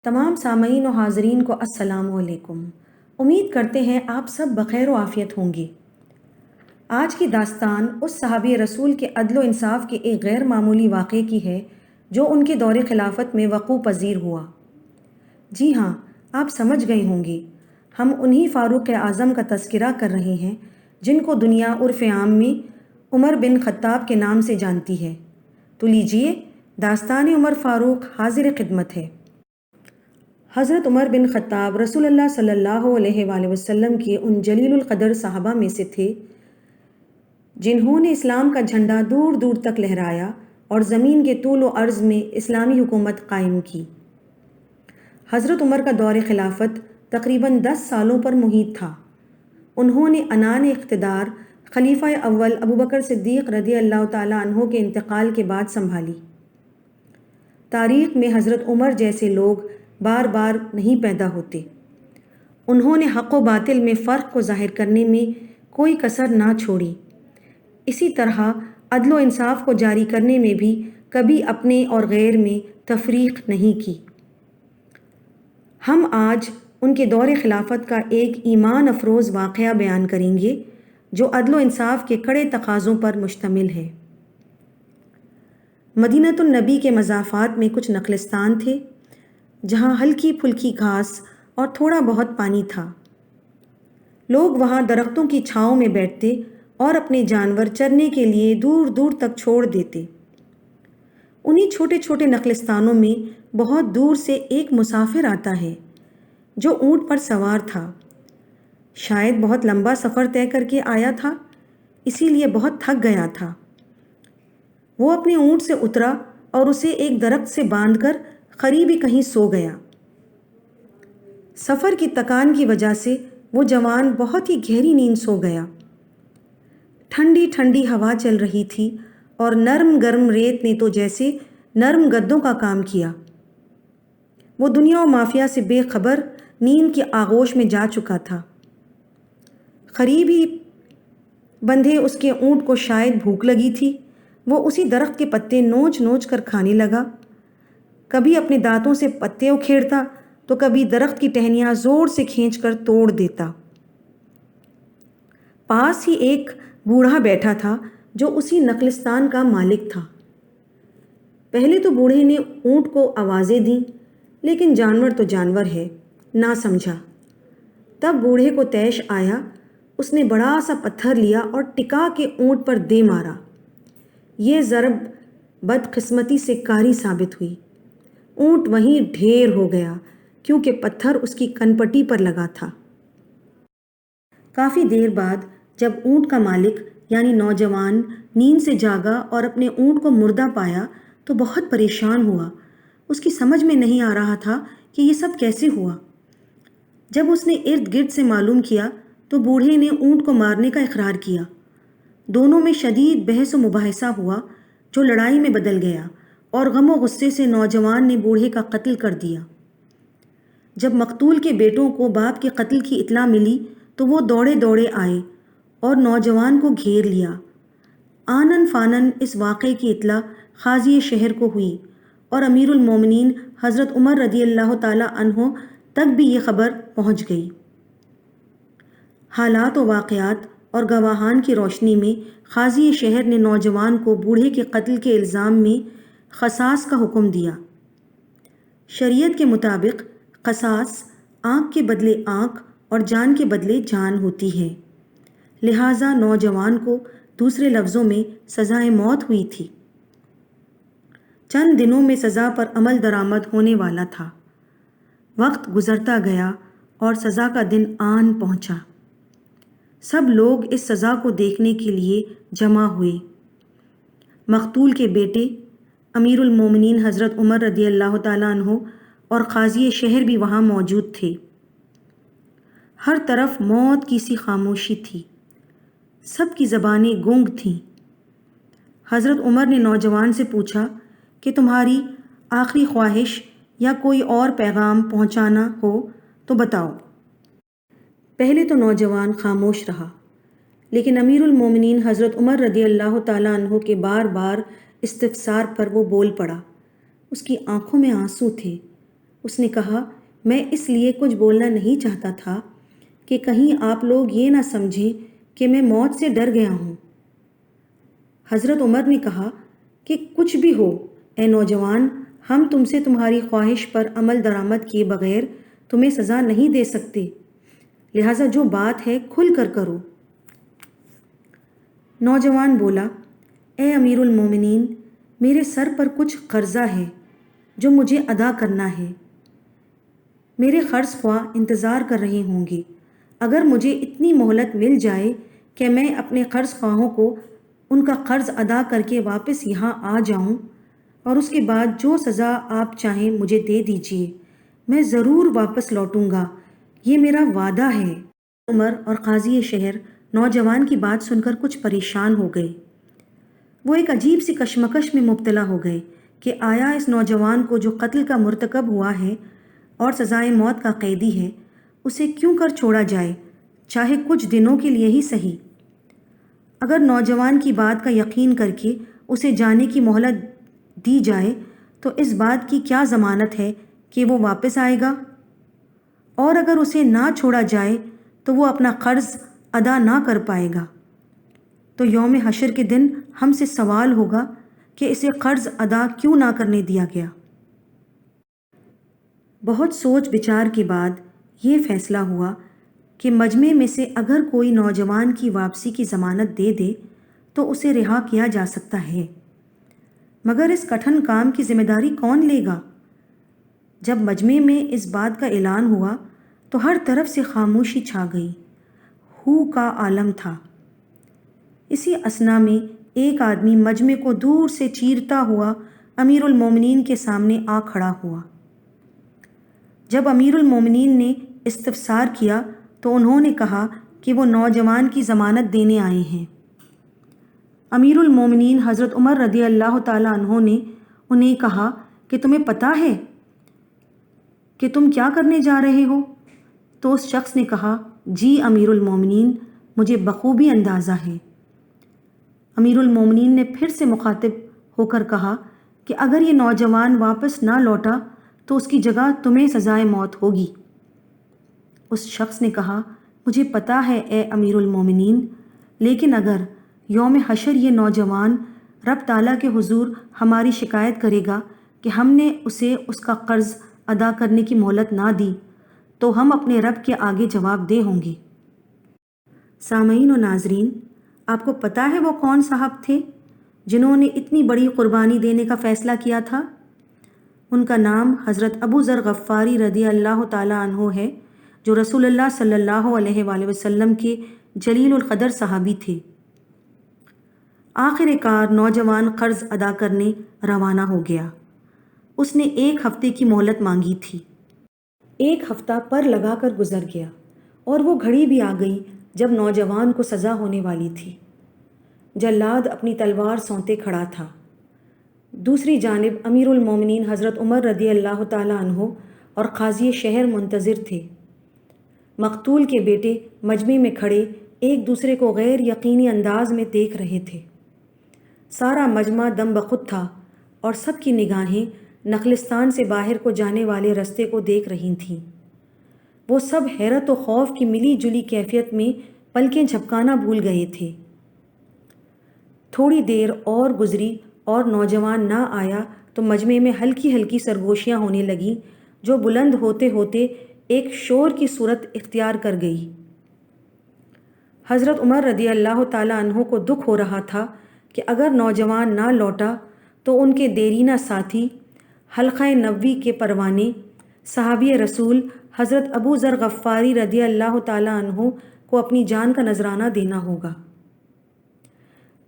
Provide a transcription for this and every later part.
تمام سامعین و حاضرین کو السلام علیکم۔ امید کرتے ہیں آپ سب بخیر و عافیت ہوں گے۔ آج کی داستان اس صحابی رسول کے عدل و انصاف کے ایک غیر معمولی واقعے کی ہے جو ان کے دور خلافت میں وقوع پذیر ہوا۔ جی ہاں، آپ سمجھ گئے ہوں گے، ہم انہی فاروق اعظم کا تذکرہ کر رہے ہیں جن کو دنیا عرف عام میں عمر بن خطاب کے نام سے جانتی ہے۔ تو لیجئے، داستان عمر فاروق حاضر خدمت ہے۔ حضرت عمر بن خطاب رسول اللہ صلی اللہ علیہ وآلہ وسلم کے ان جلیل القدر صحابہ میں سے تھے جنہوں نے اسلام کا جھنڈا دور دور تک لہرایا اور زمین کے طول و عرض میں اسلامی حکومت قائم کی۔ حضرت عمر کا دور خلافت تقریباً 10 سالوں پر محیط تھا۔ انہوں نے عنان اقتدار خلیفہ اول ابوبکر صدیق رضی اللہ تعالیٰ عنہ کے انتقال کے بعد سنبھالی۔ تاریخ میں حضرت عمر جیسے لوگ بار بار نہیں پیدا ہوتے۔ انہوں نے حق و باطل میں فرق کو ظاہر کرنے میں کوئی کسر نہ چھوڑی۔ اسی طرح عدل و انصاف کو جاری کرنے میں بھی کبھی اپنے اور غیر میں تفریق نہیں کی۔ ہم آج ان کے دور خلافت کا ایک ایمان افروز واقعہ بیان کریں گے جو عدل و انصاف کے کڑے تقاضوں پر مشتمل ہے۔ مدینۃ النبی کے مضافات میں کچھ نخلستان تھے جہاں ہلکی پھلکی گھاس اور تھوڑا بہت پانی تھا۔ لوگ وہاں درختوں کی چھاؤں میں بیٹھتے اور اپنے جانور چرنے کے لیے دور دور تک چھوڑ دیتے۔ انہی چھوٹے چھوٹے نخلستانوں میں بہت دور سے ایک مسافر آتا ہے جو اونٹ پر سوار تھا۔ شاید بہت لمبا سفر طے کر کے آیا تھا، اسی لیے بہت تھک گیا تھا۔ وہ اپنے اونٹ سے اترا اور اسے ایک درخت سے باندھ کر قریبی کہیں سو گیا۔ سفر کی تکان کی وجہ سے وہ جوان بہت ہی گہری نیند سو گیا۔ ٹھنڈی ٹھنڈی ہوا چل رہی تھی اور نرم گرم ریت نے تو جیسے نرم گدوں کا کام کیا۔ وہ دنیا و مافیا سے بے خبر نیند کی آغوش میں جا چکا تھا۔ قریبی بندھے اس کے اونٹ کو شاید بھوک لگی تھی۔ وہ اسی درخت کے پتے نوچ نوچ کر کھانے لگا۔ کبھی اپنے دانتوں سے پتے اکھیڑتا تو کبھی درخت کی ٹہنیاں زور سے کھینچ کر توڑ دیتا۔ پاس ہی ایک بوڑھا بیٹھا تھا جو اسی نخلستان کا مالک تھا۔ پہلے تو بوڑھے نے اونٹ کو آوازیں دیں، لیکن جانور تو جانور ہے، نہ سمجھا۔ تب بوڑھے کو طیش آیا، اس نے بڑا سا پتھر لیا اور ٹکا کے اونٹ پر دے مارا۔ یہ ضرب بدقسمتی سے کاری ثابت ہوئی۔ اونٹ وہیں ڈھیر ہو گیا کیونکہ پتھر اس کی کنپٹی پر لگا تھا۔ کافی دیر بعد جب اونٹ کا مالک یعنی نوجوان نیند سے جاگا اور اپنے اونٹ کو مردہ پایا تو بہت پریشان ہوا۔ اس کی سمجھ میں نہیں آ رہا تھا کہ یہ سب کیسے ہوا۔ جب اس نے ارد گرد سے معلوم کیا تو بوڑھے نے اونٹ کو مارنے کا اقرار کیا۔ دونوں میں شدید بحث و مباحثہ ہوا جو لڑائی میں بدل گیا اور غم و غصے سے نوجوان نے بوڑھے کا قتل کر دیا۔ جب مقتول کے بیٹوں کو باپ کے قتل کی اطلاع ملی تو وہ دوڑے دوڑے آئے اور نوجوان کو گھیر لیا۔ آنن فانن اس واقعے کی اطلاع قاضی شہر کو ہوئی اور امیر المومنین حضرت عمر رضی اللہ تعالیٰ عنہ تک بھی یہ خبر پہنچ گئی۔ حالات و واقعات اور گواہان کی روشنی میں قاضی شہر نے نوجوان کو بوڑھے کے قتل کے الزام میں قصاص کا حکم دیا۔ شریعت کے مطابق قصاص آنکھ کے بدلے آنکھ اور جان کے بدلے جان ہوتی ہے، لہٰذا نوجوان کو دوسرے لفظوں میں سزائے موت ہوئی تھی۔ چند دنوں میں سزا پر عمل درآمد ہونے والا تھا۔ وقت گزرتا گیا اور سزا کا دن آن پہنچا۔ سب لوگ اس سزا کو دیکھنے کے لیے جمع ہوئے۔ مقتول کے بیٹے امیر المومنین حضرت عمر رضی اللہ تعالیٰ عنہ اور قاضی شہر بھی وہاں موجود تھے۔ ہر طرف موت کی سی خاموشی تھی، سب کی زبانیں گونگ تھیں۔ حضرت عمر نے نوجوان سے پوچھا کہ تمہاری آخری خواہش یا کوئی اور پیغام پہنچانا ہو تو بتاؤ۔ پہلے تو نوجوان خاموش رہا، لیکن امیر المومنین حضرت عمر رضی اللہ تعالیٰ عنہ کے بار بار استفسار پر وہ بول پڑا۔ اس کی آنکھوں میں آنسو تھے، اس نے کہا، میں اس لیے کچھ بولنا نہیں چاہتا تھا کہ کہیں آپ لوگ یہ نہ سمجھیں کہ میں موت سے ڈر گیا ہوں۔ حضرت عمر نے کہا کہ کچھ بھی ہو اے نوجوان، ہم تم سے تمہاری خواہش پر عمل درآمد کیے بغیر تمہیں سزا نہیں دے سکتے، لہٰذا جو بات ہے کھل کر کرو۔ نوجوان بولا، اے امیر المومنین، میرے سر پر کچھ قرضہ ہے جو مجھے ادا کرنا ہے۔ میرے قرض خواہ انتظار کر رہے ہوں گے۔ اگر مجھے اتنی مہلت مل جائے کہ میں اپنے قرض خواہوں کو ان کا قرض ادا کر کے واپس یہاں آ جاؤں، اور اس کے بعد جو سزا آپ چاہیں مجھے دے دیجیے، میں ضرور واپس لوٹوں گا، یہ میرا وعدہ ہے۔ عمر اور قاضی شہر نوجوان کی بات سن کر کچھ پریشان ہو گئے۔ وہ ایک عجیب سی کشمکش میں مبتلا ہو گئے کہ آیا اس نوجوان کو جو قتل کا مرتکب ہوا ہے اور سزائے موت کا قیدی ہے، اسے کیوں کر چھوڑا جائے، چاہے کچھ دنوں کے لیے ہی صحیح۔ اگر نوجوان کی بات کا یقین کر کے اسے جانے کی مہلت دی جائے تو اس بات کی کیا ضمانت ہے کہ وہ واپس آئے گا؟ اور اگر اسے نہ چھوڑا جائے تو وہ اپنا قرض ادا نہ کر پائے گا، تو یوم حشر کے دن ہم سے سوال ہوگا کہ اسے قرض ادا کیوں نہ کرنے دیا گیا۔ بہت سوچ بچار کے بعد یہ فیصلہ ہوا کہ مجمع میں سے اگر کوئی نوجوان کی واپسی کی ضمانت دے دے تو اسے رہا کیا جا سکتا ہے، مگر اس کٹھن کام کی ذمہ داری کون لے گا؟ جب مجمع میں اس بات کا اعلان ہوا تو ہر طرف سے خاموشی چھا گئی، ہو کا عالم تھا۔ اسی اثنا میں ایک آدمی مجمع کو دور سے چیرتا ہوا امیر المومنین کے سامنے آ کھڑا ہوا۔ جب امیر المومنین نے استفسار کیا تو انہوں نے کہا کہ وہ نوجوان کی ضمانت دینے آئے ہیں۔ امیر المومنین حضرت عمر رضی اللہ تعالیٰ عنہ نے انہیں کہا کہ تمہیں پتہ ہے کہ تم کیا کرنے جا رہے ہو؟ تو اس شخص نے کہا، جی امیر المومنین، مجھے بخوبی اندازہ ہے۔ امیر المومنین نے پھر سے مخاطب ہو کر کہا کہ اگر یہ نوجوان واپس نہ لوٹا تو اس کی جگہ تمہیں سزائے موت ہوگی۔ اس شخص نے کہا، مجھے پتہ ہے اے امیر المومنین، لیکن اگر یوم حشر یہ نوجوان رب تعالیٰ کے حضور ہماری شکایت کرے گا کہ ہم نے اسے اس کا قرض ادا کرنے کی مہلت نہ دی تو ہم اپنے رب کے آگے جواب دہ ہوں گے۔ سامعین و ناظرین، آپ کو پتہ ہے وہ کون صاحب تھے جنہوں نے اتنی بڑی قربانی دینے کا فیصلہ کیا تھا؟ ان کا نام حضرت ابو ذر غفاری رضی اللہ تعالیٰ عنہ ہے، جو رسول اللہ صلی اللہ علیہ وآلہ وسلم کے جلیل القدر صحابی تھے۔ آخر کار نوجوان قرض ادا کرنے روانہ ہو گیا۔ اس نے 1 ہفتے کی مہلت مانگی تھی۔ 1 ہفتہ پر لگا کر گزر گیا اور وہ گھڑی بھی آ گئی جب نوجوان کو سزا ہونے والی تھی۔ جلاد اپنی تلوار سونتے کھڑا تھا۔ دوسری جانب امیر المومنین حضرت عمر رضی اللہ تعالیٰ عنہ اور قاضی شہر منتظر تھے۔ مقتول کے بیٹے مجمع میں کھڑے ایک دوسرے کو غیر یقینی انداز میں دیکھ رہے تھے۔ سارا مجمع دم بخود تھا اور سب کی نگاہیں نخلستان سے باہر کو جانے والے رستے کو دیکھ رہی تھیں۔ وہ سب حیرت و خوف کی ملی جلی کیفیت میں پلکیں جھپکانا بھول گئے تھے۔ تھوڑی دیر اور گزری اور نوجوان نہ آیا تو مجمع میں ہلکی ہلکی سرگوشیاں ہونے لگیں جو بلند ہوتے ہوتے ایک شور کی صورت اختیار کر گئی۔ حضرت عمر رضی اللہ تعالیٰ عنہ کو دکھ ہو رہا تھا کہ اگر نوجوان نہ لوٹا تو ان کے دیرینہ ساتھی حلقہ نبوی کے پروانے صحابی رسول حضرت ابو ذر غفاری رضی اللہ تعالیٰ عنہ کو اپنی جان کا نذرانہ دینا ہوگا۔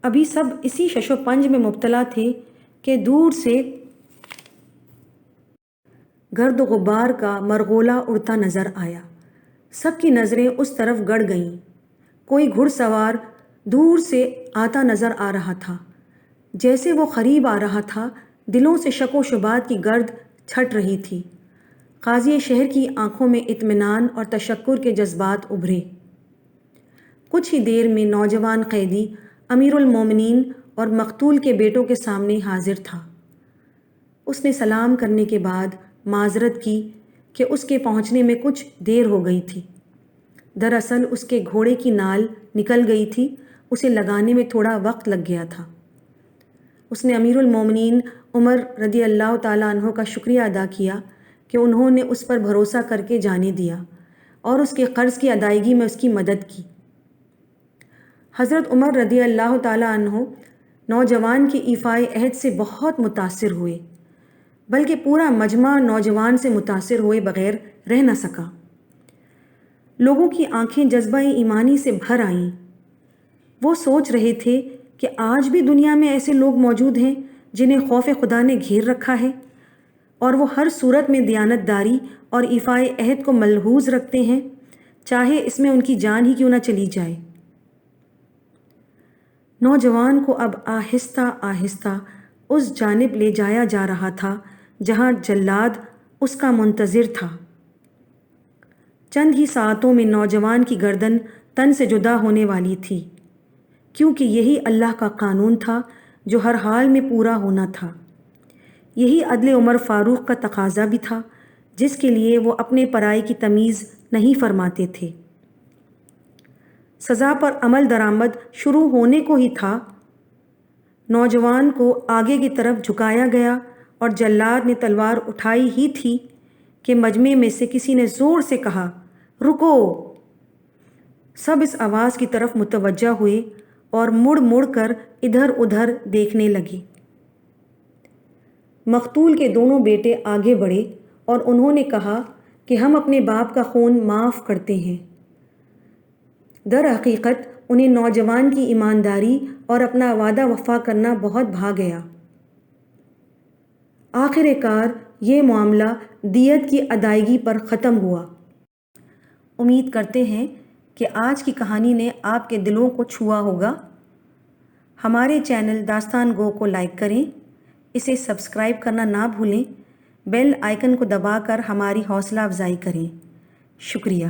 ابھی سب اسی شش و پنج میں مبتلا تھے کہ دور سے گرد و غبار کا مرغولا اڑتا نظر آیا۔ سب کی نظریں اس طرف گڑ گئیں۔ کوئی گھڑ سوار دور سے آتا نظر آ رہا تھا۔ جیسے وہ قریب آ رہا تھا، دلوں سے شک و شبہات کی گرد چھٹ رہی تھی۔ قاضی شہر کی آنکھوں میں اطمینان اور تشکر کے جذبات ابھرے۔ کچھ ہی دیر میں نوجوان قیدی امیر المومنین اور مقتول کے بیٹوں کے سامنے حاضر تھا۔ اس نے سلام کرنے کے بعد معذرت کی کہ اس کے پہنچنے میں کچھ دیر ہو گئی تھی۔ دراصل اس کے گھوڑے کی نال نکل گئی تھی، اسے لگانے میں تھوڑا وقت لگ گیا تھا۔ اس نے امیر المومنین عمر رضی اللہ تعالیٰ عنہ کا شکریہ ادا کیا کہ انہوں نے اس پر بھروسہ کر کے جانے دیا اور اس کے قرض کی ادائیگی میں اس کی مدد کی۔ حضرت عمر رضی اللہ تعالیٰ عنہ نوجوان کے ایفائے عہد سے بہت متاثر ہوئے، بلکہ پورا مجمع نوجوان سے متاثر ہوئے بغیر رہ نہ سکا۔ لوگوں کی آنکھیں جذبہ ایمانی سے بھر آئیں۔ وہ سوچ رہے تھے کہ آج بھی دنیا میں ایسے لوگ موجود ہیں جنہیں خوف خدا نے گھیر رکھا ہے اور وہ ہر صورت میں دیانت داری اور ایفائے عہد کو ملحوظ رکھتے ہیں، چاہے اس میں ان کی جان ہی کیوں نہ چلی جائے۔ نوجوان کو اب آہستہ آہستہ اس جانب لے جایا جا رہا تھا جہاں جلاد اس کا منتظر تھا۔ چند ہی ساعتوں میں نوجوان کی گردن تن سے جدا ہونے والی تھی، کیونکہ یہی اللہ کا قانون تھا جو ہر حال میں پورا ہونا تھا۔ یہی عدل عمر فاروق کا تقاضا بھی تھا، جس کے لیے وہ اپنے پرائی کی تمیز نہیں فرماتے تھے۔ سزا پر عمل درآمد شروع ہونے کو ہی تھا۔ نوجوان کو آگے کی طرف جھکایا گیا اور جلاد نے تلوار اٹھائی ہی تھی کہ مجمع میں سے کسی نے زور سے کہا، رکو! سب اس آواز کی طرف متوجہ ہوئے اور مڑ مڑ کر ادھر ادھر دیکھنے لگے۔ مقتول کے دونوں بیٹے آگے بڑھے اور انہوں نے کہا کہ ہم اپنے باپ کا خون معاف کرتے ہیں۔ در حقیقت انہیں نوجوان کی ایمانداری اور اپنا وعدہ وفا کرنا بہت بھا گیا۔ آخر کار یہ معاملہ دیت کی ادائیگی پر ختم ہوا۔ امید کرتے ہیں کہ آج کی کہانی نے آپ کے دلوں کو چھوا ہوگا۔ ہمارے چینل داستان گو کو لائک کریں، اسے سبسکرائب کرنا نہ بھولیں، بیل آئیکن کو دبا کر ہماری حوصلہ افزائی کریں۔ شکریہ۔